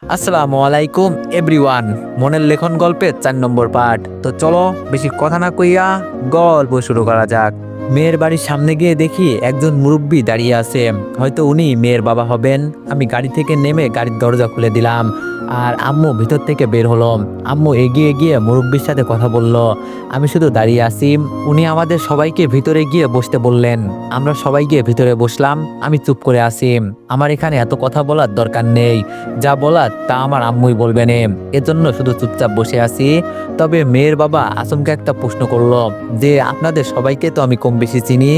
আসসালামু আলাইকুম এভরিওয়ান। মনের লেখন গল্পের 4 নম্বর পার্ট। তো চলো বেশি কথা না কইয়া গল্প শুরু করা যাক। মেয়ের বাড়ির সামনে গিয়ে দেখি একজন মুরব্বী দাঁড়িয়ে আছে। হয়তো উনি মেয়ের বাবা হবেন। আমি গাড়ি থেকে নেমে গাড়ির দরজা খুলে দিলাম আর আম্মু ভিতর থেকে বের হলো। আম্মু এগিয়ে গিয়ে মুরব্বীর সাথে কথা বলল। আমি শুধু দাঁড়িয়ে আছি। উনি আমাদের সবাইকে ভিতরে গিয়ে বসতে বললেন। আমরা সবাই গিয়ে ভিতরে বসলাম। আমি চুপ করে আছি। আমার এখানে এত কথা বলার দরকার নেই। যা বলার তা আমার আম্মুই বলবেন। এজন্য শুধু চুপচাপ বসে আছি। তবে মেয়ের বাবা আচমকা একটা প্রশ্ন করলো যে আপনাদের সবাইকে তো আমি কম বেশি চিনি।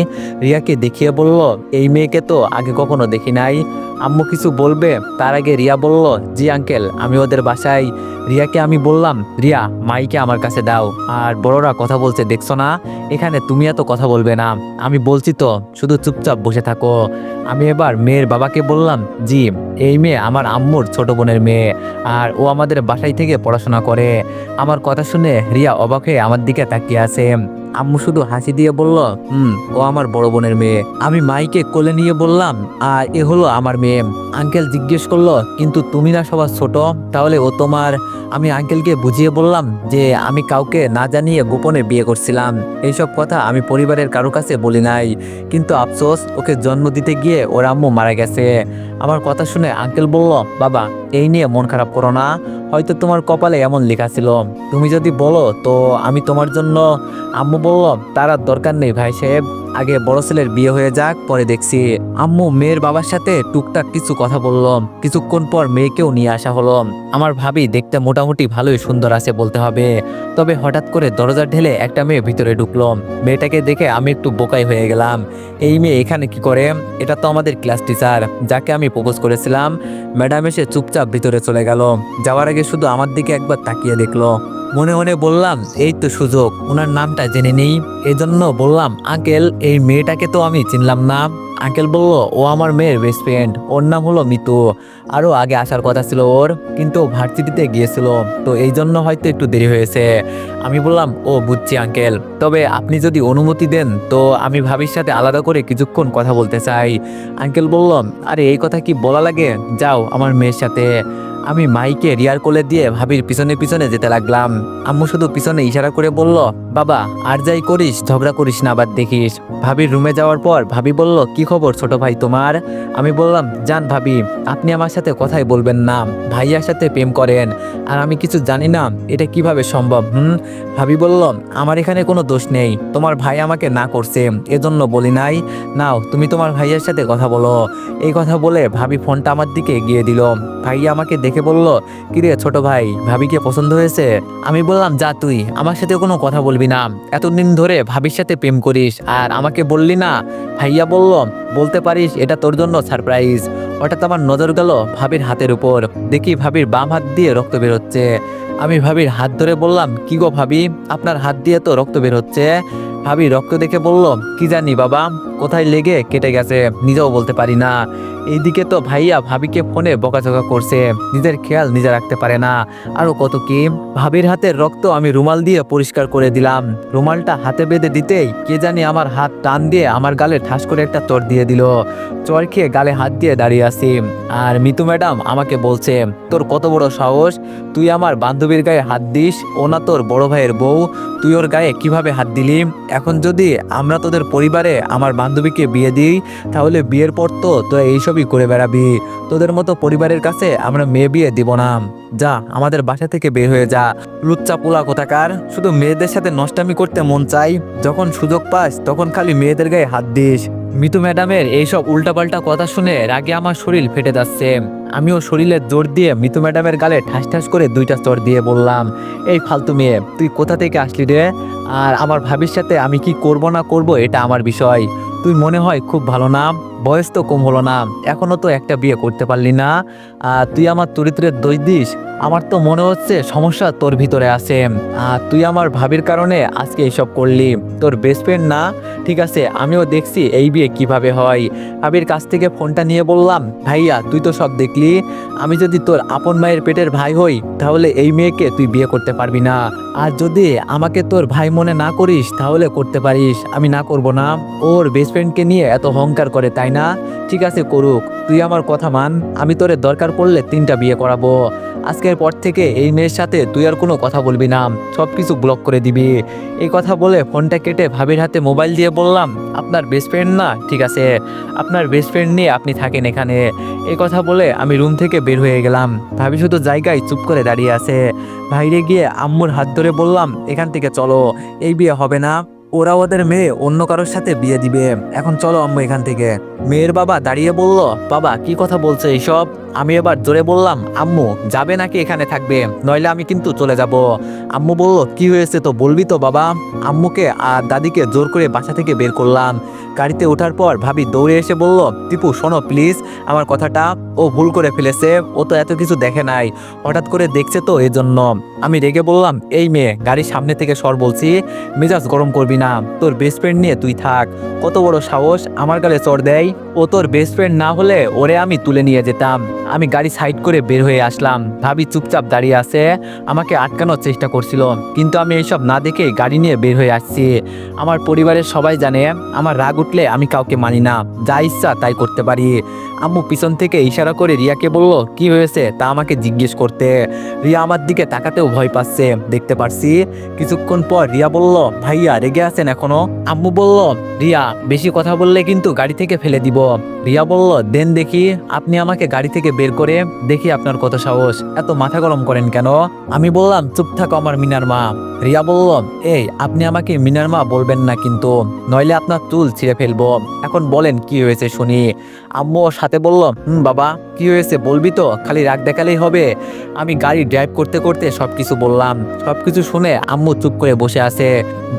রিয়াকে দেখিয়ে বলল, এই মেয়েকে তো আগে কখনো দেখি নাই। আম্মু কিছু বলবে তার আগে রিয়া বলল, জি আঙ্কেল, আমি ওদের বাসায়। রিয়াকে আমি বললাম, রিয়া মাইকে আমার কাছে দাও। আর বড়রা কথা বলছে দেখছো না, এখানে তুমি এত কথা বলবে না। আমি বলছি তো, শুধু চুপচাপ বসে থাকো। আমি এবার মেয়ের বাবাকে বললাম, জি, এই মেয়ে আমার আম্মুর ছোট বোনের মেয়ে আর ও আমাদের বাসায় থেকে পড়াশোনা করে। আমার কথা শুনে রিয়া অবাক হয়ে আমার দিকে তাকিয়ে আছে। আম্মু শুধু হাসি দিয়ে বলল, ও আমার বড় বোনের মেয়ে। আমি মাইকে কোলে নিয়ে বললাম, আর এ হলো আমার মেয়ে। আঙ্কেল জিজ্ঞেস করলো, কিন্তু তুমি না সবার ছোট, তাহলে ও তোমার? আমি আঙ্কেলকে বুঝিয়ে বললাম যে আমি কাউকে না জানিয়ে গোপনে বিয়ে করছিলাম। এইসব কথা আমি পরিবারের কারো কাছে বলি নাই। কিন্তু আফসোস, ওকে জন্ম দিতে গিয়ে ওর আম্মু মারা গেছে। আমার কথা শুনে আঙ্কেল বলল, বাবা এই নিয়ে মন খারাপ করো না, হয়তো তোমার কপালে এমন লেখা ছিল। তুমি যদি বলো তো আমি তোমার জন্য। আম্মু বলল, তার আর দরকার নেই ভাই সাহেব, আগে বড় ছেলের বিয়ে হয়ে যাক, পরে দেখছি। আম্মু মেয়ের বাবার সাথে টুকটাক কিছু কথা বলল। কিছুক্ষণ পর মেয়েকেও নিয়ে আসা হলো। আমার ভাবি দেখতে মোটামুটি ভালোই সুন্দর আছে বলতে হবে। তবে হঠাৎ করে দরজা ঢেলে একটা মেয়ে ভিতরে ঢুকলো। মেয়েটাকে দেখে আমি একটু বোকাই হয়ে গেলাম। এই মেয়ে এখানে কি করে? এটা তো আমাদের ক্লাস টিচার, যাকে আমি প্রপোজ করেছিলাম। ম্যাডাম এসে চুপচাপ ভিতরে চলে গেল। যাওয়ার আগে শুধু আমার দিকে একবার তাকিয়ে দেখলো। মনে মনে বললাম, এই তো সুযোগ, ওনার নামটা জেনে নেই। এজন্য বললাম, আঙ্কেল এই মেয়েটাকে তো আমি চিনলাম না। আঙ্কেল বলল, ও আমার মেয়ের বেস্ট ফ্রেন্ড, ওর নাম হলো মিতু। আরও আগে আসার কথা ছিল ওর, কিন্তু ও ভার্সিটিতে গিয়েছিল, তো এই জন্য হয়তো একটু দেরি হয়েছে। আমি বললাম, ও বুঝছি আঙ্কেল, তবে আপনি যদি অনুমতি দেন তো আমি ভাবির সাথে আলাদা করে কিছুক্ষণ কথা বলতে চাই। আঙ্কেল বলল, আরে এই কথা কি বলা লাগে, যাও আমার মেয়ের সাথে। আমি মাইকে রিয়ার কোলে দিয়ে ভাবির পিছনে পিছনে যেতে লাগলাম। আম্মু শুধু পিছনে ইশারা করে বলল, বাবা আর যাই করিস ঝগড়া করিস না, আবার দেখিস। ভাবির রুমে যাওয়ার পর ভাবি বলল, কি খবর ছোট ভাই তোমার? আমি বললাম, জান ভাবি, আপনি আমার সাথে কথাই বলবেন না, ভাইয়ার সাথে প্রেম করেন আর আমি কিছু জানি না, এটা কিভাবে সম্ভব? ভাবি বলল, আমার এখানে কোনো দোষ নেই, তোমার ভাই আমাকে না করছে, এজন্য বলি নাই। নাও তুমি তোমার ভাইয়ার সাথে কথা বলো। এই কথা বলে ভাবি ফোনটা আমার দিকে এগিয়ে দিল। ভাইয়া আমাকে দেখে বলল, কিরে ছোট ভাই, ভাবিকে পছন্দ হয়েছে? আমি বললাম, যা তুই আমার সাথে কোনো কথা বলবি না, এতদিন ধরে ভাবির সাথে প্রেম করিস আর আমাকে বললি না। ভাইয়া বলল, বলতে পারিস, এটা তোর জন্য সারপ্রাইজ। হঠাৎ আমার নজর গেল ভাবির হাতের উপর। দেখি ভাবির বাম হাত দিয়ে রক্ত বের হচ্ছে। আমি ভাবির হাত ধরে বললাম, কি গো ভাবি, আপনার হাত দিয়ে তো রক্ত বের হচ্ছে। ভাবি রক্ত দেখে বলল, কি জানি বাবা, কোথায় লেগে কেটে গেছে নিজেও বলতে পারি না। এইদিকে তো ভাইয়া ভাবিকে ফোনে বকাঝকা করছে, নিজের খেয়াল নিজে রাখতে পারে না, আরো কত কি। ভাবির হাতের রক্ত আমি রুমাল দিয়ে পরিষ্কার করে দিলাম। রুমালটা হাতে বেঁধে দিতেই কে জানি আমার হাত টান দিয়ে আমার গালে ঠাস করে একটা চড় দিয়ে দিল। চড় খেয়ে গালে হাত দিয়ে দাঁড়িয়ে আছি। আর মিতু ম্যাডাম আমাকে বলছে, তোর কত বড় সাহস, তুই আমার বান্ধবীর গায়ে হাত দিস, ও না তোর বড় ভাইয়ের বউ, তুই ওর গায়ে কিভাবে হাত দিলি? এখন যদি আমরা তোদের পরিবারে আমার বান্ধবীকে বিয়ে দিই, তাহলে বিয়ের পর তো তোরা এইসবই করে বেড়াবি। তোদের মতো পরিবারের কাছে আমরা মেয়ে বিয়ে দিব না। যা আমাদের বাসা থেকে বের হয়ে যা, লুচ্চা পোলা কোথাকার। শুধু মেয়েদের সাথে নষ্টামি করতে মন চাই, যখন সুযোগ পাস তখন খালি মেয়েদের গায়ে হাত দিস। মিতু ম্যাডামের এইসব উল্টাপাল্টা কথা শুনে রাগে আমার শরীর ফেটে যাচ্ছে। আমিও শরীরের জোর দিয়ে মিতু ম্যাডামের গালে ঠাস ঠাস করে 2টা চড় দিয়ে বললাম, এই ফালতু মেয়ে, তুই কোথা থেকে আসলি রে? আর আমার ভাবির সাথে আমি কি করব না করব এটা আমার বিষয়। তুই মনে হয় খুব ভালো না, বয়স তো কম হলো না, এখনো তো একটা বিয়ে করতে পারলি না, আর তুই আমার চরিত্রের দোষ দিস। আমার তো মনে হচ্ছে সমস্যা তোর ভিতরে আছে। তুই আমার ভাবির কারণে আজকে এইসব করলি। তোর বেস্ট ফ্রেন্ড না? ঠিক আছে, আমিও দেখছি এই বিয়ে কিভাবে হয়। ভাবির কাছ থেকে ফোনটা নিয়ে বললাম, ভাইয়া তুই তো সব দেখলি, আমি যদি তোর আপন মায়ের পেটের ভাই হই তাহলে এই মেয়েকে তুই বিয়ে করতে পারবি না। আর যদি আমাকে তোর ভাই মনে না করিস তাহলে করতে পারিস, আমি না করব না। ওর বেস্ট ফ্রেন্ডকে নিয়ে এত অহংকার করে, তাই না? ঠিক আছে করুক, তুই আমার কথা মান, আমি তোরে দরকার পড়লে 3টা বিয়ে করাবো। আজকের পর থেকে এই মেয়ের সাথে তুই আর কোনো কথা বলবি না, সব কিছু ব্লক করে দিবি। এই কথা বলে ফোনটা কেটে ভাবির হাতে মোবাইল দিয়ে বললাম, আপনার বেস্ট ফ্রেন্ড না? ঠিক আছে, আপনার বেস্ট ফ্রেন্ড নিয়ে আপনি থাকেন এখানে। এই কথা বলে আমি রুম থেকে বের হয়ে গেলাম। ভাবি শুধু জায়গায় চুপ করে দাঁড়িয়ে আছে। বাইরে গিয়ে আম্মুর হাত ধরে বললাম, এখান থেকে চলো, এই বিয়ে হবে না। ওরা ওদের মেয়ে অন্য কারোর সাথে বিয়ে দিবে। এখন চলো আম্মু এখান থেকে। মেয়ের বাবা দাঁড়িয়ে বলল, বাবা কি কথা বলছে এইসব? আমি এবার জোরে বললাম, আম্মু যাবে নাকি এখানে থাকবে, নইলে আমি কিন্তু চলে যাব। আম্মু বলল, কি হয়েছে তো বলবি তো বাবা। আম্মুকে আর দাদিকে জোর করে বাসা থেকে বের করলাম। গাড়িতে ওঠার পর ভাবি দৌড়ে এসে বলল, টিপু শোনো প্লিজ আমার কথাটা, ও ভুল করে ফেলেছে, ও তো এত কিছু দেখে নাই, হঠাৎ করে দেখছে তো এজন্য। আমি রেগে বললাম, এই মেয়ে গাড়ির সামনে থেকে সর বলছি, মেজাজ গরম করবি না, তোর বেস্ট ফ্রেন্ড নিয়ে তুই থাক। কত বড় সাহস আমার গালে চড় দেয়। ও তোর বেস্ট ফ্রেন্ড না হলে ওরে আমি তুলে নিয়ে যেতাম। আমি গাড়ি সাইড করে বের হয়ে আসলাম। ভাবি চুপচাপ দাঁড়িয়ে আছে, আমাকে আটকানোর চেষ্টা করছিল, কিন্তু আমি এইসব না দেখে গাড়ি নিয়ে বের হয়ে আসছি। আমার পরিবারের সবাই জানে আমার রাগ উঠলে আমি কাউকে মানি না, যা ইচ্ছা তাই করতে পারি। আম্মু পিছন থেকে ইশারা করে রিয়াকে বলল, কি হয়েছে তা আমাকে জিজ্ঞেস করতে। রিয়া আমার দিকে তাকাতেও ভয় পাচ্ছে, দেখতে পারছি। কিছুক্ষণ পর রিয়া বলল, ভাইয়া রেগে আছেন এখনো? আম্মু বলল, রিয়া বেশি কথা বললে কিন্তু গাড়ি থেকে ফেলে দিব। রিয়া বলল, দেন দেখি, আপনি আমাকে গাড়ি থেকে বের করে দেখি আপনার কত সাহস, এত মাথা গরম করেন কেন? আমি বললাম, চুপ থাকো আমার মিনার মা। রিয়া বলল, এই আপনি আমাকে মিনার মা বলবেন না কিন্তু, নইলে আপনার চুল ছিঁড়ে ফেলবো। এখন বলেন কি হয়েছে শুনি। আম্মু ওর সাথে বলল, বাবা কি হয়েছে বলবি তো, খালি রাগ দেখালেই হবে? আমি গাড়ি ড্রাইভ করতে করতে সবকিছু বললাম। সবকিছু শুনে আম্মু চুপ করে বসে আছে।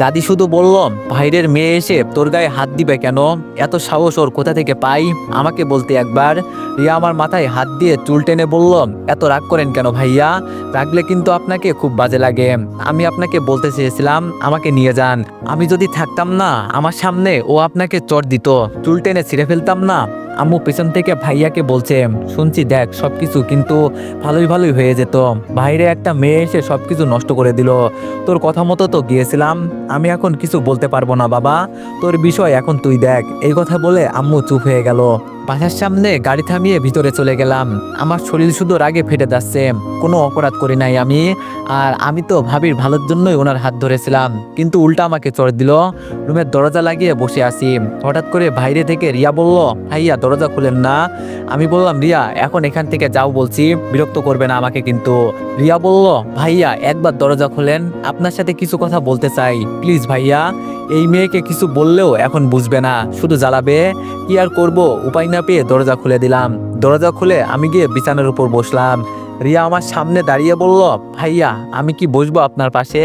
দাদি শুধু বলল, ভাইরের মেয়ে এসে তোর গায়ে হাত দিবে কেন? এত সাহস ওর কোথা থেকে পাই, আমাকে বলতে একবার। রিয়া আমার মাথায় হাত দিয়ে চুল টেনে বলল, এত রাগ করেন কেন ভাইয়া? রাগলে কিন্তু আপনাকে খুব বাজে লাগে। আমি আপনাকে বলতে চেয়েছিলাম আমাকে নিয়ে যান। আমি যদি থাকতাম না আমার সামনে, ও আপনাকে চড় দিত, চুল টেনে ছিঁড়ে ফেলতাম না। আম্মু পেছন থেকে ভাইয়াকে বলছে, শুনছি দেখ সবকিছু কিন্তু ভালোই ভালোই হয়ে যেত, বাইরে একটা মেয়ে এসে সবকিছু নষ্ট করে দিল। তোর কথা মতো তো গিয়েছিলাম, আমি এখন কিছু বলতে পারবো না বাবা, তোর বিষয় এখন তুই দেখ। এই কথা বলে আম্মু চুপ হয়ে গেল। বাসার সামনে গাড়ি থামিয়ে ভিতরে চলে গেলাম। আমার শরীর শুধু রাগে ফেটে যাচ্ছে, কোনো অপরাধ করি নাই আমি। আর আমি তো ভাবির ভালোর জন্যই ওনার হাত ধরেছিলাম, কিন্তু উল্টা আমাকে চড় দিল। রুমের দরজা লাগিয়ে বসে আছি, হঠাৎ করে বাইরে থেকে রিয়া বলল, ভাইয়া দরজা খুলেন না। আমি বললাম, রিয়া এখন এখান থেকে যাও বলছি, বিরক্ত করবে না আমাকে কিন্তু। রিয়া বলল, ভাইয়া একবার দরজা খোলেন, আপনার সাথে কিছু কথা বলতে চাই প্লিজ ভাইয়া। এই মেয়েকে কিছু বললেও এখন বুঝবে না, শুধু জ্বালাবে। কি আর করব, উপায় না পেয়ে দরজা খুলে দিলাম। দরজা খুলে আমি গিয়ে বিছানার উপর বসলাম। রিয়া আমার সামনে দাঁড়িয়ে বলল, ভাইয়া আমি কি বসবো আপনার পাশে?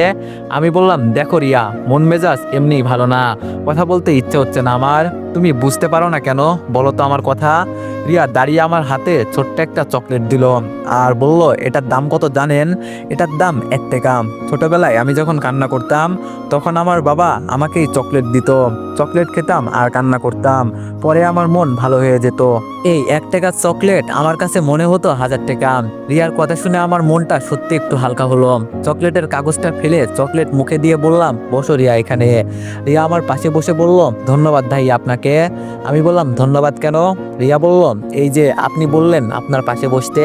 আমি বললাম, দেখো রিয়া, মন মেজাজ এমনিই ভালো না, কথা বলতে ইচ্ছে হচ্ছে না আমার। তুমি বুঝতে পারো না কেন বলো তো আমার কথা? রিয়া দাঁড়িয়ে আমার হাতে ছোট্ট একটা চকলেট দিল আর বলল, এটার দাম কত জানেন? এটার দাম 1 টাকা। ছোটবেলায় আমি যখন কান্না করতাম তখন আমার বাবা আমাকে এই চকলেট দিত, চকলেট খেতাম আর কান্না করতাম, পরে আমার মন ভালো হয়ে যেত। এই 1 টাকার চকলেট আমার কাছে মনে হতো 1000 টাকা। রিয়ার কথা শুনে আমার মনটা সত্যি একটু হালকা হলো। চকলেটের কাগজটা ফেলে চকলেট মুখে দিয়ে বললাম, বসো রিয়া এখানে। রিয়া আমার পাশে বসে বলল, ধন্যবাদ ভাই আপনাকে। আমি বললাম, ধন্যবাদ কেন? রিয়া বলল, এই যে আপনি বললেন আপনার পাশে বসতে।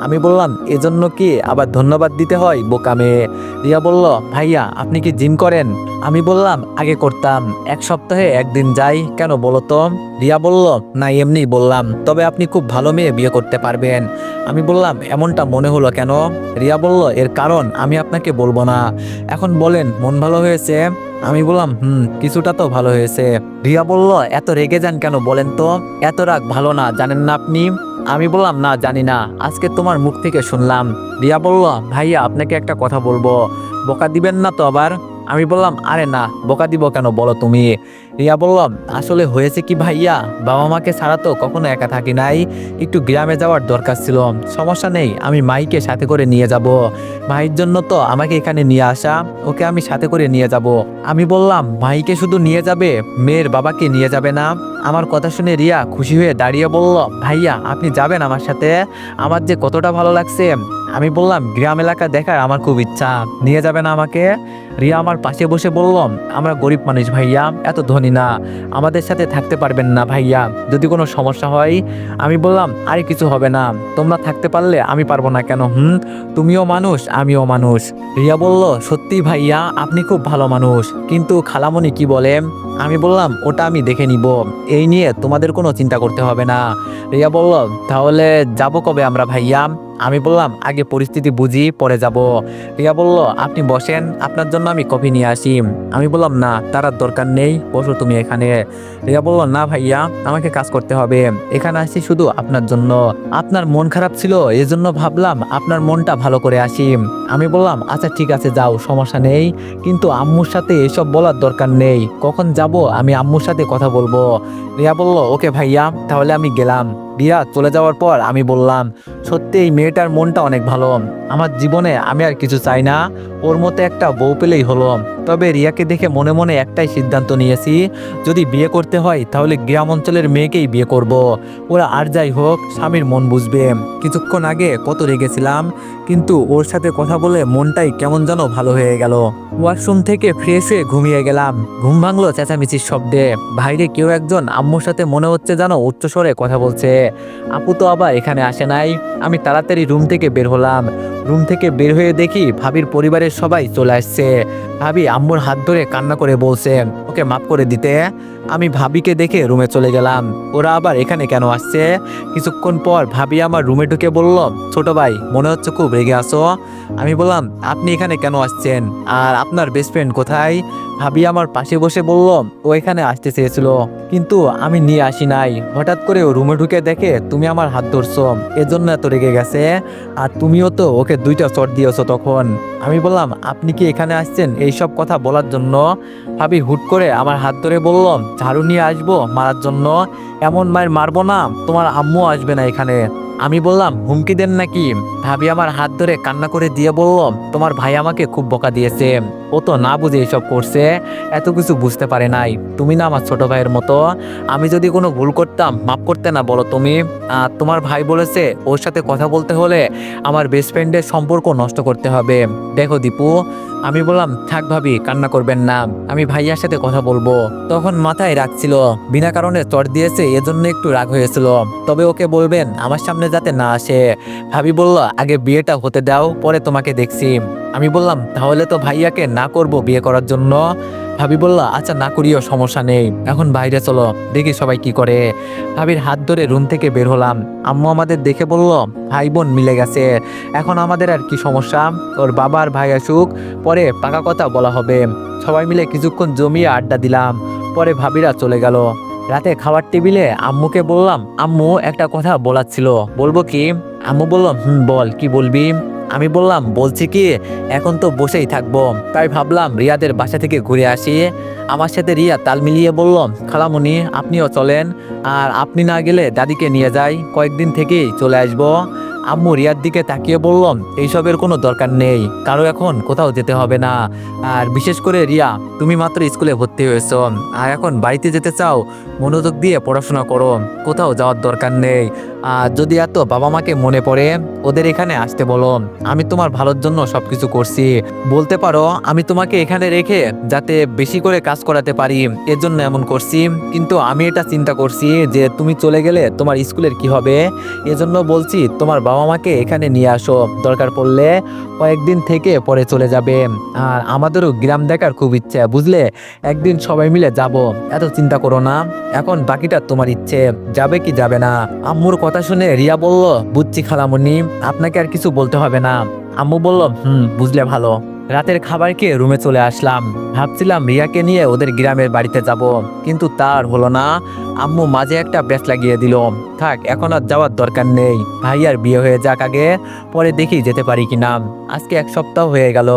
আমি বললাম, এজন্য কি আবার ধন্যবাদ দিতে হয় বোকা মেয়ে? রিয়া বলল, ভাইয়া আপনি কি জিম করেন? আমি বললাম, আগে করতাম, 1 সপ্তাহে 1 দিন যাই। কেন বলো তো? রিয়া বলল, না এমনি বললাম, তবে আপনি খুব ভালো মেয়ে বিয়ে করতে পারবেন। আমি বললাম, এমনটা মনে হলো কেন? রিয়া বলল, এর কারণ আমি আপনাকে বলবো না, এখন বলেন মন ভালো হয়েছে? আমি বললাম, কিছুটা তো ভালো হয়েছে। রিয়া বলল, এত রেগে যান কেন বলেন তো? এত রাগ ভালো না, জানেন না আপনি? আমি বললাম, না জানি না, আজকে তোমার মুখ থেকে শুনলাম। রিয়া বলল, ভাইয়া আপনাকে একটা কথা বলবো, বকা দিবেন না তো আবার? আমি বললাম, আরে না, বকা দিব কেন বলো তুমি? রিয়া বলল, আসলে হয়েছে কি ভাইয়া, বাবা মাকে ছাড়া তো কখনো একা থাকি নাই, একটু গ্রামে যাওয়ার দরকার ছিল। সমস্যা নেই, আমি মাইকে সাথে করে নিয়ে যাব। ভাইয়ের জন্য তো আমাকে এখানে নিয়ে আসা, ওকে আমি সাথে করে নিয়ে যাব। আমি বললাম, মাইকে শুধু নিয়ে যাবে, মেয়ের বাবাকে নিয়ে যাবে না? আমার কথা শুনে রিয়া খুশি হয়ে দাঁড়িয়ে বলল, ভাইয়া আপনি যাবেন আমার সাথে? আমার যে কতটা ভালো লাগছে। আমি বললাম, গ্রাম এলাকা দেখার আমার খুব ইচ্ছা, নিয়ে যাবে না আমাকে? রিয়া আমার পাশে বসে বলল, আমরা গরিব মানুষ ভাইয়া, এত ধনী না, আমাদের সাথে থাকতে পারবেন না ভাইয়া, যদি কোনো সমস্যা হয়। আমি বললাম, আরে কিছু হবে না, তোমরা থাকতে পারলে আমি পারবো না কেন? তুমিও মানুষ, আমিও মানুষ। রিয়া বলল, সত্যি ভাইয়া আপনি খুব ভালো মানুষ, কিন্তু খালামণি কি বলে? আমি বললাম, ওটা আমি দেখে নিব, এই নিয়ে তোমাদের কোনো চিন্তা করতে হবে না। রিয়া বলল, তাহলে যাব কবে আমরা ভাইয়া? আমি বললাম, আগে পরিস্থিতি বুঝি পরে যাব। রিয়া বলল, আপনি বসেন, আপনার জন্য আমি কফি নিয়ে আসি। আমি বললাম, না তার দরকার নেই, বসো তুমি এখানে। রিয়া বলল, না ভাইয়া আমাকে কাজ করতে হবে, এখানে আসি শুধু আপনার জন্য, আপনার মন খারাপ ছিল এজন্য ভাবলাম আপনার মনটা ভালো করে আসি। আমি বললাম, আচ্ছা ঠিক আছে যাও, সমস্যা নেই, কিন্তু আম্মুর সাথে এসব বলার দরকার নেই, কখন যাব আমি আম্মুর সাথে কথা বলবো। রিয়া বলল, ওকে ভাইয়া তাহলে আমি গেলাম। রিয়া চলে যাওয়ার পর আমি বললাম, সত্যি এই মেয়েটার মনটা অনেক ভালো, আমার জীবনে আমি আর কিছু চাই না, ওর মতো একটা বউ পেলেই হলো। তবে রিয়াকে দেখে মনে মনে একটাই সিদ্ধান্ত নিয়েছি, যদি বিয়ে করতে হয় তাহলে গ্রাম অঞ্চলের মেয়েকেই বিয়ে করব। ওরা আর যাই হোক স্বামীর মন বুঝবে। কিছুক্ষণ আগে কত রেগেছিলাম, কিন্তু ওর সাথে কথা বলে মনটাই কেমন যেন ভালো হয়ে গেল। ওয়াশরুম থেকে ফ্রেশ হয়ে ঘুমিয়ে গেলাম। ঘুম ভাঙলো চেঁচামেচির শব্দে। বাইরে কেউ একজন আম্মুর সাথে মনে হচ্ছে যেন উচ্চস্বরে কথা বলছে। আপু তো আবার এখানে আসে নাই। আমি তাড়াতাড়ি রুম থেকে বের হলাম। রুম থেকে বের হয়ে দেখি ভাবির পরিবারের সবাই চলে আসছে। ভাবি আম্মুর হাত ধরে কান্না করে বলছে ওকে মাফ করে দিতে। আমি ভাবিকে দেখে রুমে চলে গেলাম। ওরা আবার এখানে কেন আসছে? কিছুক্ষণ পর ভাবি আমার রুমে ঢুকে বলল, ছোট ভাই মনে হচ্ছে খুব রেগে আছো। আমি বললাম, আপনি এখানে কেন আসছেন, আর আপনার বেস্ট ফ্রেন্ড কোথায়? ভাবি আমার পাশে বসে বলল, ও এখানে আসতে চেয়েছিল, কিন্তু আমি নিয়ে আসি নাই। হঠাৎ করে ও রুমে ঢুকে দেখে তুমি আমার হাত ধরছো, এজন্য এত রেগে গেছে। আর তুমিও তো ওকে 2টা চট দিয়েছো তখন। আমি বললাম, আপনি কি এখানে আসছেন এইসব কথা বলার জন্য? ভাবি হুট করে আমার হাত ধরে বলল, ঝাড়ু নিয়ে আসবো মারার জন্য? এমন মায়ের মারবো না, তোমার আম্মু আসবে না এখানে। আমি বললাম, হুমকি দেন নাকি? ভাবি আমার হাত ধরে কান্না করে দিয়ে বলল, তোমার ভাই আমাকে খুব বকা দিয়েছে, ও তো না বুঝে এসব করছে, এত কিছু বুঝতে পারে নাই। তুমি না আমার ছোট ভাইয়ের মতো, আমি যদি কোনো ভুল করতাম মাফ করতে না বলো তুমি? তোমার ভাই বলেছে ওর সাথে কথা বলতে হলে আমার বেস্ট ফ্রেন্ডের সম্পর্ক নষ্ট করতে হবে। দেখো দীপু। আমি বললাম, থাক ভাবি কান্না করবেন না, আমি ভাইয়ার সাথে কথা বলবো। তখন মাথায় রাখছিল, বিনা কারণে চট দিয়েছে এজন্য একটু রাগ হয়েছিল, তবে ওকে বলবেন আমার সামনে যাতে না আসে। ভাবি বলল, আগে বিয়েটা হতে দাও, পরে তোমাকে দেখছি। আমি বললাম, তাহলে তো ভাইয়াকে না করব বিয়ে করার জন্য। ভাবি বলল, আচ্ছা না করিও, সমস্যা নেই, এখন বাইরে চলো দেখি সবাই কি করে। ভাবির হাত ধরে রুম থেকে বের হলাম। আম্মু আমাদের দেখে বলল, ভাই বোন মিলে গেছে, এখন আমাদের আর কি সমস্যা, ওর বাবা আর ভাই আসুক, পরে পাকা কথা বলা হবে। সবাই মিলে কিছুক্ষণ জমিয়ে আড্ডা দিলাম, পরে ভাবিরা চলে গেল। রাতে খাবার টেবিলে আম্মুকে বললাম, আম্মু একটা কথা বলার ছিল, বলবো কি? আম্মু বলল, বল কি বলবি? আমি বললাম, বলছি কি, এখন তো বসেই থাকবো, তাই ভাবলাম রিয়াদের বাসা থেকে ঘুরে আসি। আমার সাথে রিয়া তাল মিলিয়ে বলল, খালামণি আপনিও চলেন, আর আপনি না গেলে দাদিকে নিয়ে যাই, কয়েকদিন থেকেই চলে আসবো। আম্মু রিয়ার দিকে তাকিয়ে বললাম, এইসবের কোনো দরকার নেই, কারো এখন কোথাও যেতে হবে না, আর বিশেষ করে রিয়া তুমি মাত্র স্কুলে ভর্তি হয়েছো, আর এখন বাড়িতে যেতে চাও, মনোযোগ দিয়ে পড়াশোনা করো, কোথাও যাওয়ার দরকার নেই। আর যদি এত বাবা মাকে মনে পড়ে, ওদের এখানে আসতে বলো, আমি তোমার ভালোর জন্য সবকিছু করছি। বলতে পারো আমি তোমাকে এখানে রেখে যাতে বেশি করে কাজ করাতে পারি এর জন্য এমন করছি, কিন্তু আমি এটা চিন্তা করছি যে তুমি চলে গেলে তোমার স্কুলের কি হবে, এজন্য বলছি তোমার বাবা মাকে এখানে নিয়ে আসো, দরকার পড়লে কয়েকদিন থেকে পরে চলে যাবে। আর আমাদেরও গ্রাম দেখার খুব ইচ্ছে, বুঝলে, একদিন সবাই মিলে যাব, এত চিন্তা করো না, এখন বাকিটা তোমার ইচ্ছে, যাবে কি যাবে না। আম্মুর কথা শুনে রিয়া বলল, বুঝছি খালামণি, আপনাকে আর কিছু বলতে হবে না। আম্মু বলল, বুঝলে ভালো। রাতের খাবার খেয়ে রুমে চলে আসলাম। ভাবছিলাম রিয়াকে নিয়ে ওদের গ্রামের বাড়িতে যাব, কিন্তু তার হলো না। আম্মু মাঝে একটা ব্যাস লাগিয়ে দিল, থাক এখন আর যাওয়ার দরকার নেই, ভাইয়ার বিয়ে হয়ে যাক আগে, পরে দেখি যেতে পারি কিনা। আজকে 1 সপ্তাহ হয়ে গেল,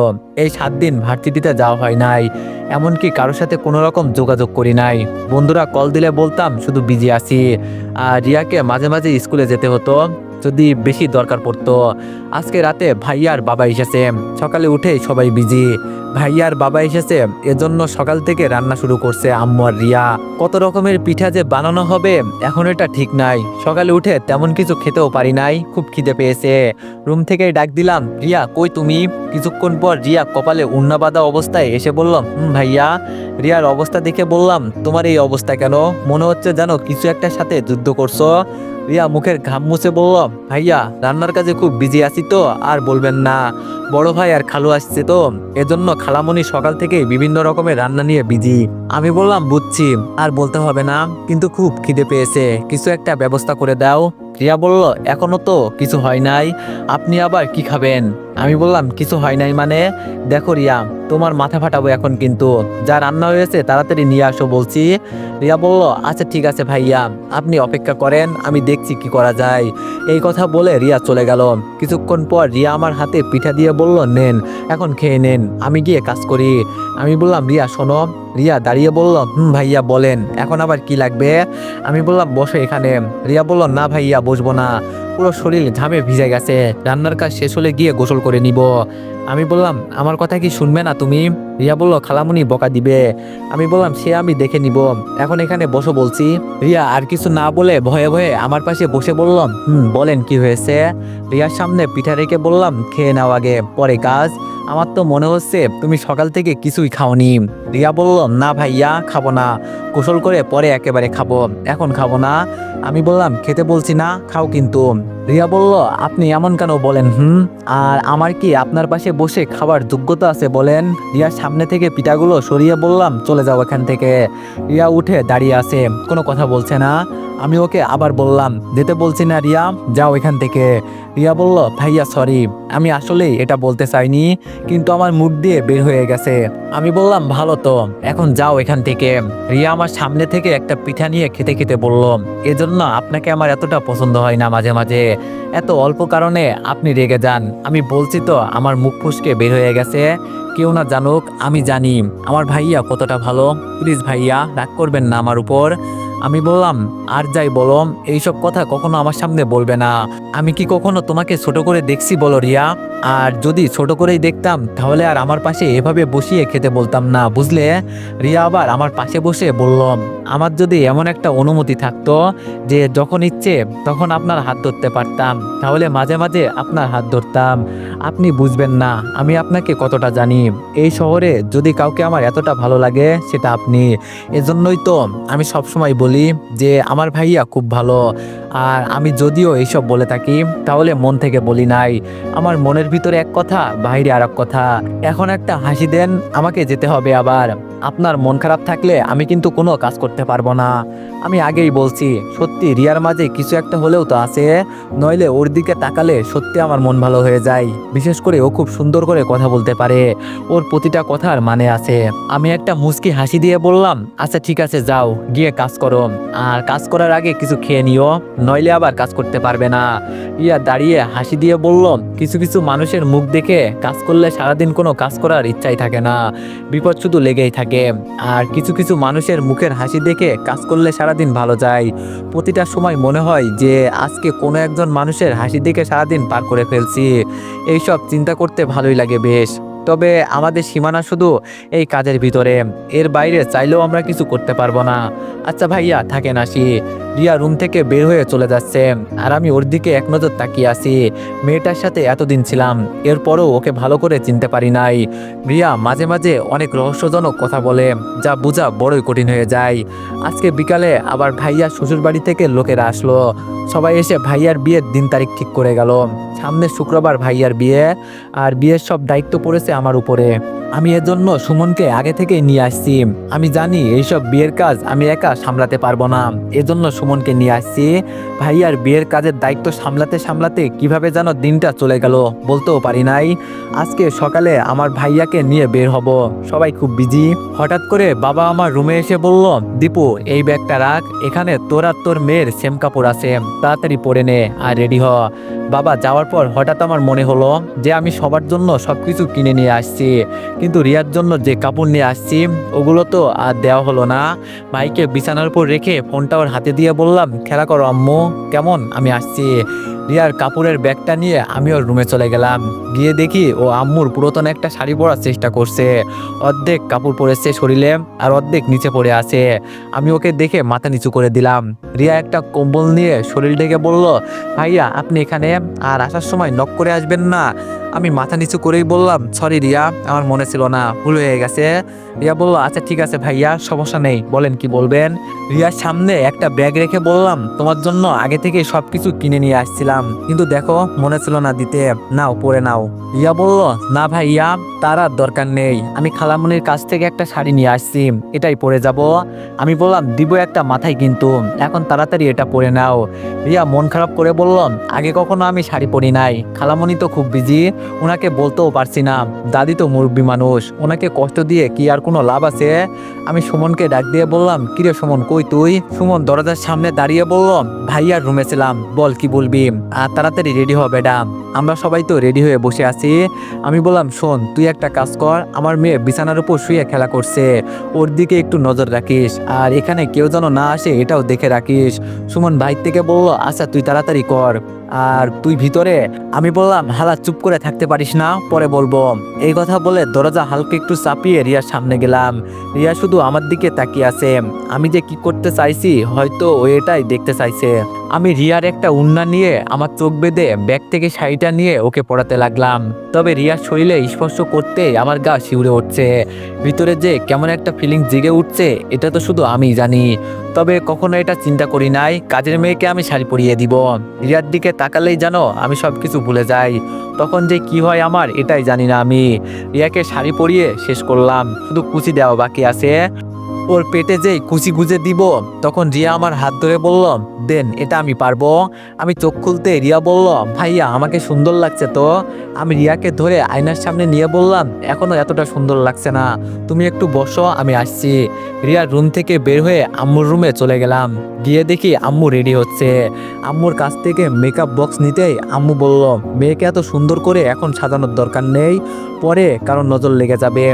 এই 7 দিন ভার্সিটিতে যাওয়া হয় নাই, এমনকি কারোর সাথে কোনো রকম যোগাযোগ করি নাই। বন্ধুরা কল দিলে বলতাম শুধু বিজি আছি। আর রিয়াকে মাঝে মাঝে স্কুলে যেতে হতো যদি বেশি দরকার পড়তো। আজকে রাতে ভাইয়ার বাবা এসেছে, সকালে উঠে সবাই বিজি। ভাইয়ার বাবা এসেছে, এজন্য সকাল থেকে রান্না শুরু করছে আম্মু আর রিয়া। কত রকমের পিঠা যে বানানো হবে এখন এটা ঠিক নাই। সকালে উঠে তেমন কিছু খেতেও পারি নাই, খুব খিদে পেয়েছে। রুম থেকে ডাক দিলাম, রিয়া কই তুমি? কিছুক্ষণ পর রিয়া কপালে উন্না বাঁধা অবস্থায় এসে বলল, ভাইয়া। রিয়ার অবস্থা দেখে বললাম, তোমার এই অবস্থা কেন? মনে হচ্ছে জানো কিছু একটা সাথে যুদ্ধ করছো। রিয়া মুখের ঘাম মুছে বলল, ভাইয়া রান্নার কাজে খুব বিজি আছি তো আর বলবেন না। বড় ভাই আর খালু আসছে তো, এজন্য খালামণি সকাল থেকে বিভিন্ন রকমের রান্না নিয়ে বিজি। আমি বললাম বুঝছি, আর বলতে হবে না, কিন্তু খুব খিদে পেয়েছে, কিছু একটা ব্যবস্থা করে দাও। রিয়া বলল, এখনো তো কিছু হয় নাই, আপনি আবার কি খাবেন? আমি বললাম, কিছু হয় নাই মানে? দেখো রিয়া, তোমার মাথা ফাটাবো এখন কিন্তু, যা রান্না হয়েছে তাড়াতাড়ি নিয়ে আসো বলছি। রিয়া বলল, আচ্ছা ঠিক আছে ভাইয়া, আপনি অপেক্ষা করেন, আমি দেখছি কি করা যায়। এই কথা বলে রিয়া চলে গেল। কিছুক্ষণ পর রিয়া আমার হাতে পিঠা দিয়ে বলল, নেন এখন খেয়ে নেন, আমি গিয়ে কাজ করি। আমি বললাম, রিয়া শোনো। রিয়া দাঁড়িয়ে বলল, ভাইয়া বলেন, এখন আবার কি লাগবে? আমি বললাম, বসো এখানে। রিয়া বলল, না ভাইয়া বসবো না, পুরো শরীর ঘামে ভিজে গেছে, রান্নার কাজ শেষ হলে গিয়ে গোসল করে নিব। আমি বললাম, আমার কথা কি শুনবে না তুমি? রিয়া বলল, খালামুনি বকা দিবে। আমি বললাম, সে আমি দেখে নিব, এখন এখানে বসো বলছি। রিয়া আর কিছু না বলে ভয়ে ভয়ে আমার পাশে বসে বললাম, বলেন কি হয়েছে? রিয়ার সামনে পিঠা রেখে বললাম, খেয়ে নাও আগে, পরে কাজ। আমার তো মনে হচ্ছে তুমি সকাল থেকে কিছুই খাওনি। রিয়া বলল, না ভাইয়া খাবো না, গোসল করে পরে একেবারে খাবো, এখন খাবো না। আমি বললাম, খেতে বলছি না, খাও কিন্তু। রিয়া বলল, আপনি এমন কেন বলেন? আর আমার কি আপনার পাশে বসে খাবার যোগ্যতা আছে বলেন? রিয়ার সামনে থেকে পিঠাগুলো সরিয়ে বললাম, চলে যাও এখান থেকে। রিয়া উঠে দাঁড়িয়ে আছে, কোনো কথা বলছে না। আমি ওকে আবার বললাম, যেতে বলছি না রিয়া, যাও এখান থেকে। রিয়া বলল, ভাইয়া সরি, আমি আসলেই এটা বলতে চাইনি, কিন্তু আমার মুখ দিয়ে বের হয়ে গেছে। আমি বললাম, ভালো তো, এখন যাও এখান থেকে। রিয়া আমার সামনে থেকে একটা পিঠা নিয়ে খেতে খেতে বলল, এজন্য আপনাকে আমার এতটা পছন্দ হয় না মাঝে মাঝে, এত অল্প কারণে আপনি রেগে যান। আমি বলছি তো আমার মুখ ফুসকে বের হয়ে গেছে, কেউ না জানুক, আমি জানি আমার ভাইয়া কতটা ভালো, প্লিজ ভাইয়া রাগ করবেন না আমার উপর। আমি বললাম, আর যাই বলো, এইসব কথা কখনো আমার সামনে বলবে না। আমি কি কখনো তোমাকে ছোট করে দেখছি বলো রিয়া? আর যদি ছোট করেই দেখতাম তাহলে আর আমার পাশে এভাবে বসিয়ে খেতে বলতাম না, বুঝলে? রিয়া আবার আমার পাশে বসে বলল, আমার যদি এমন একটা অনুমতি থাকতো যে যখন ইচ্ছে তখন আপনার হাত ধরতে পারতাম, তাহলে মাঝে মাঝে আপনার হাত ধরতাম। আপনি বুঝবেন না আমি আপনাকে কতটা জানি। এই শহরে যদি কাউকে আমার এতটা ভালো লাগে সেটা আপনি। এজন্যই তো আমি সবসময় বলি যে আমার ভাইয়া খুব ভালো। আর আমি যদিও এইসব বলে থাকি তাহলে মন থেকে বলি নাই, আমার মনের ভিতরে এক কথা, বাইরে আর এক কথা। এখন একটা হাসি দেন, আমাকে যেতে হবে আবার। আপনার মন খারাপ থাকলে আমি কিন্তু কোনো কাজ করতে পারবো না। আমি আগেই বলছি, সত্যি রিয়ার মাঝে কিছু একটা হলেও তো আছে, নইলে ওর দিকে তাকালে সত্যি আমার মন ভালো হয়ে যায়। বিশেষ করে ও খুব সুন্দর করে কথা বলতে পারে, ওর প্রতিটা কথার মানে আছে। আমি একটা মুচকি হাসি দিয়ে বললাম, আচ্ছা ঠিক আছে যাও গিয়ে কাজ করো, আর কাজ করার আগে কিছু খেয়ে নিও, নইলে আবার কাজ করতে পারবে না। রিয়া দাঁড়িয়ে হাসি দিয়ে বলল, কিছু কিছু মানুষের মুখ দেখে কাজ করলে সারাদিন কোনো কাজ করার ইচ্ছাই থাকে না, বিপদ শুধু লেগেই থাকে। আর কিছু কিছু মানুষের মুখের হাসি দেখে কাজ করলে সারাদিন ভালো যায়। প্রতিটা সময় মনে হয় যে আজকে কোনো একজন মানুষের হাসি দেখে সারাদিন পার করে ফেলছি। এইসব চিন্তা করতে ভালোই লাগে বেশ। তবে আমাদের সীমানা শুধু এই কাজের ভিতরে, এর বাইরে চাইলেও আমরা কিছু করতে পারবো না। আচ্ছা ভাইয়া থাকেন আসি। রিয়া রুম থেকে বের হয়ে চলে যাচ্ছে, আর আমি ওর দিকে এক নজর তাকিয়ে আছি। মেয়েটার সাথে এতদিন ছিলাম, এরপরও ওকে ভালো করে চিনতে পারি নাই। রিয়া মাঝে মাঝে অনেক রহস্যজনক কথা বলে, যা বোঝা বড়ই কঠিন হয়ে যায়। আজকে বিকালে আবার ভাইয়া শ্বশুর বাড়ি থেকে লোকেরা আসলো, সবাই এসে ভাইয়ার বিয়ের দিন তারিখ ঠিক করে গেল। সামনে শুক্রবার ভাইয়ার বিয়ে, আর বিয়ের সব দায়িত্ব পড়েছে আমার উপরে। আমি এজন্য সুমনকে আগে থেকে নিয়ে আসছি। আমি জানি এইসব বিয়ের কাজ আমি একা সামলাতে পারবো না, এজন্য সুমনকে নিয়ে আসছি। ভাইয়ার বিয়ের কাজের দায়িত্ব সামলাতে সামলাতে কিভাবে যেন দিনটা চলে গেল বলতেও পারি নাই। আজকে সকালে আমার ভাইয়াকে নিয়ে বের হব, সবাই খুব বিজি। হঠাৎ করে বাবা আমার রুমে এসে বলল, দীপু এই ব্যাগটা রাখ, এখানে তোর আর তোর মেয়ের সেম কাপড় আছে, তাড়াতাড়ি পরে নে আর রেডি হ। বাবা যাওয়ার পর হঠাৎ আমার মনে হলো যে আমি সবার জন্য সবকিছু কিনে নিয়ে আসছি, কিন্তু রিয়ার জন্য যে কাপড় নিয়ে আসছি ওগুলো তো আর দেওয়া হলো না। ভাইকে বিছানার উপর রেখে ফোনটা ওর হাতে দিয়ে বললাম, খেলা করো আম্মু, কেমন, আমি আসছি। রিয়ার কাপড়ের ব্যাগটা নিয়ে আমি ওর রুমে চলে গেলাম। গিয়ে দেখি ও আম্মুর পুরাতন একটা শাড়ি পরার চেষ্টা করছে। অর্ধেক কাপড় পরেছে শরীরে আর অর্ধেক নিচে পড়ে আছে। আমি ওকে দেখে মাথা নিচু করে দিলাম। রিয়া একটা কম্বল নিয়ে শরীর ঢেকে বলল, ভাইয়া আপনি এখানে, আর আসার সময় নক করে আসবেন না। আমি মাথা নিচু করেই বললাম, সরি রিয়া, আমার মনে ছিল না, ভুল হয়ে গেছে। রিয়া বলল, আচ্ছা ঠিক আছে ভাইয়া, সমস্যা নেই, বলেন কি বলবেন। রিয়ার সামনে একটা ব্যাগ রেখে বললাম, তোমার জন্য আগে থেকে সবকিছু কিনে নিয়ে আসছিলাম, কিন্তু দেখো মনে ছিল না দিতে, নাও পরে নাও। রিয়া বলল, না ভাইয়া তার আর দরকার নেই, আমি খালামনির কাছ থেকে একটা শাড়ি নিয়ে আসছি, এটাই পরে যাব। আমি বললাম, দিব একটা মাথায়, কিন্তু এখন তাড়াতাড়ি এটা পরে নাও। রিয়া মন খারাপ করে বলল, আগে কখনো আমি শাড়ি পরি নাই, খালামনি তো খুব বিজি, ওনাকে বলতেও পারছি না, দাদি তো মুরব্বী মানুষ, ওনাকে কষ্ট দিয়ে কি আর কোনো লাভ আছে। আমি সুমনকে ডাক দিয়ে বললাম, কিরে সুমন কই তুই? সুমন দরজার সামনে দাঁড়িয়ে বলল, ভাইয়ার রুমে ছিলাম, বল কি বলবি, আর তাড়াতাড়ি রেডি হ বেটা। আমরা সবাই তো রেডি হয়ে বসে আছি। আমি বললাম, শোন তুই একটা কাজ কর, আমার মেয়ে বিছানার উপর শুয়ে খেলা করছে, ওর দিকে একটু নজর রাখিস, আর এখানে কেউ যেন না আসে এটাও দেখে রাখিস। সুমন ভাই থেকে বলল, আচ্ছা তুই তাড়াতাড়ি কর, আর তুই ভিতরে। আমি বললাম, হালা চুপ করে থাকতে পারিস না, পরে বলবো। এই কথা বলে দরজা হালকা একটু চাপিয়ে রিয়ার সামনে গেলাম। রিয়া শুধু আমার দিকে তাকিয়ে আছে, আমি যে কি করতে চাইছি হয়তো ও এটাই দেখতে চাইছে। আমি রিয়ার একটা উন্না নিয়ে আমার চোখ বেঁধে ব্যাগ থেকে শাড়িটা নিয়ে ওকে পরাতে লাগলাম। তবে রিয়ার শরীরে স্পর্শ করতে আমার গা শিউরে উঠছে, ভিতরে যে কেমন একটা ফিলিং জেগে উঠছে এটা তো শুধু আমিই জানি। তবে কখনো এটা চিন্তা করি নাই কাজের মেয়েকে আমি শাড়ি পরিয়ে দিব। রিয়ার দিকে তাকালেই জানো আমি সবকিছু ভুলে যাই, তখন যে কি হয় আমার এটাই জানি না। আমি রিয়াকে শাড়ি পরিয়ে শেষ করলাম, শুধু কুচি দেওয়া বাকি আছে। ওর পেটে যেই কুচি গুজে দিব তখন রিয়া আমার হাত ধরে বলল, দেন এটা আমি পারবো। আমি চোখ খুলতে রিয়া বলল, ভাইয়া আমাকে সুন্দর লাগছে তো। আমি রিয়াকে ধরে আয়নার সামনে নিয়ে বললাম, এখনো এতটা সুন্দর লাগছে না, তুমি একটু বসো, আমি আসছি। রিয়ার রুম থেকে বের হয়ে আম্মুর রুমে চলে গেলাম। গিয়ে দেখি আম্মু রেডি হচ্ছে। আম্মুর কাছ থেকে মেকআপ বক্স নিতেই আম্মু বলল, মেয়েকে এত সুন্দর করে এখন সাজানোর দরকার নেই, পরে কারণ নজর লেগে যাবে।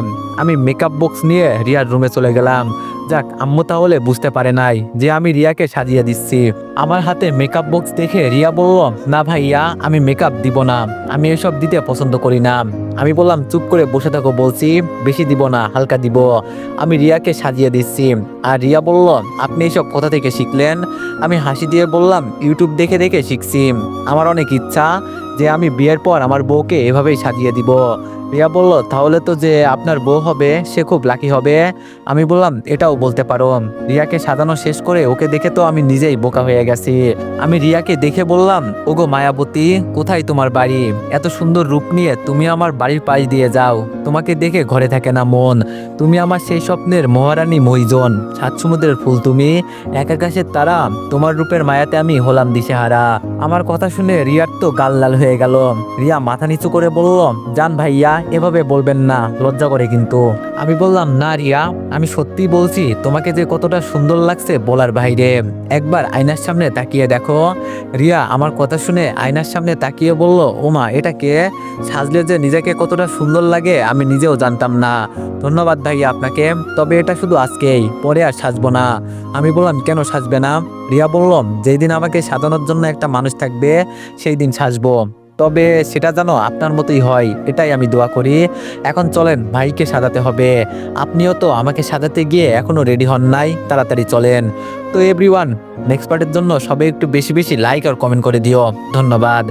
আমি মেকআপ বক্স নিয়ে রিয়ার রুমে চলে গেলাম। যাক, আম্মু তাহলে বুঝতে পারে নাই যে আমি রিয়াকে সাজিয়ে দিচ্ছি। আমার হাতে মেকআপ বক্স দেখে রিয়া বলল, না ভাইয়া আমি মেকআপ দিব না, আমি এসব দিতে পছন্দ করি না। আমি বললাম, চুপ করে বসে থাকো বলছি, বেশি দিব না, হালকা দিব। আমি রিয়াকে সাজিয়ে দিচ্ছি। আর রিয়া বলল, আপনি এসব কোথা থেকে শিখলেন? আমি হাসি দিয়ে বললাম, ইউটিউব দেখে দেখে শিখছি, আমার অনেক ইচ্ছা যে আমি বিয়ের পর আমার বউকে এভাবেই সাজিয়ে দিব। রিয়া বলল, তাহলে তো যে আপনার বউ হবে সে খুব লাকি হবে। আমি বললাম, এটাও বলতে পারো। রিয়াকে সাজানো শেষ করে ওকে দেখে তো আমি নিজেই বোকা হয়ে গেছি। আমি রিয়াকে দেখে বললাম, ওগো মায়াবতী, কোথায় তোমার বাড়ি? এত সুন্দর রূপ নিয়ে তুমি আমার বাড়ির পাশ দিয়ে যাও, তোমাকে দেখে ঘরে থাকে না মন। তুমি আমার সেই স্বপ্নের মহারানী মহিজন, সাত সমুদ্রের ফুল তুমি, এক আকাশের তারা, তোমার রূপের মায়াতে আমি হলাম দিশেহারা। আমার কথা শুনে রিয়ার তো গাল লাল হয়ে গেল। রিয়া মাথা নিচু করে বলল, জান ভাইয়া এভাবে বলবেন না, লজ্জা করে কিন্তু। আমি বললাম, না রিয়া, আমি সত্যি বলছি, তোমাকে যে কতটা সুন্দর লাগছে বলার বাইরে, একবার আয়নার সামনে তাকিয়ে দেখো। রিয়া আমার কথা শুনে আয়নার সামনে তাকিয়ে বলল, ওমা এটা কে? সাজলে যে নিজেকে কতটা সুন্দর লাগে আমি নিজেও জানতাম না। ধন্যবাদ ভাইয়া আপনাকে, তবে এটা শুধু আজকেই, পরে আর সাজবো না। আমি বললাম, কেন সাজবে না? রিয়া বলল, যেই দিন আমাকে সাজানোর জন্য একটা মানুষ থাকবে সেই দিন সাজবো, তবে সেটা যেন আপনার মতোই হয় এটাই আমি দোয়া করি। এখন চলেন, ভাইকে সাজাতে হবে। আপনিও তো আমাকে সাজাতে গিয়ে এখনো রেডি হন নাই, তাড়াতাড়ি চলেন। তো এভরিওয়ান, নেক্সট পার্টের জন্য সবাই একটু বেশি বেশি লাইক আর কমেন্ট করে দিও। ধন্যবাদ।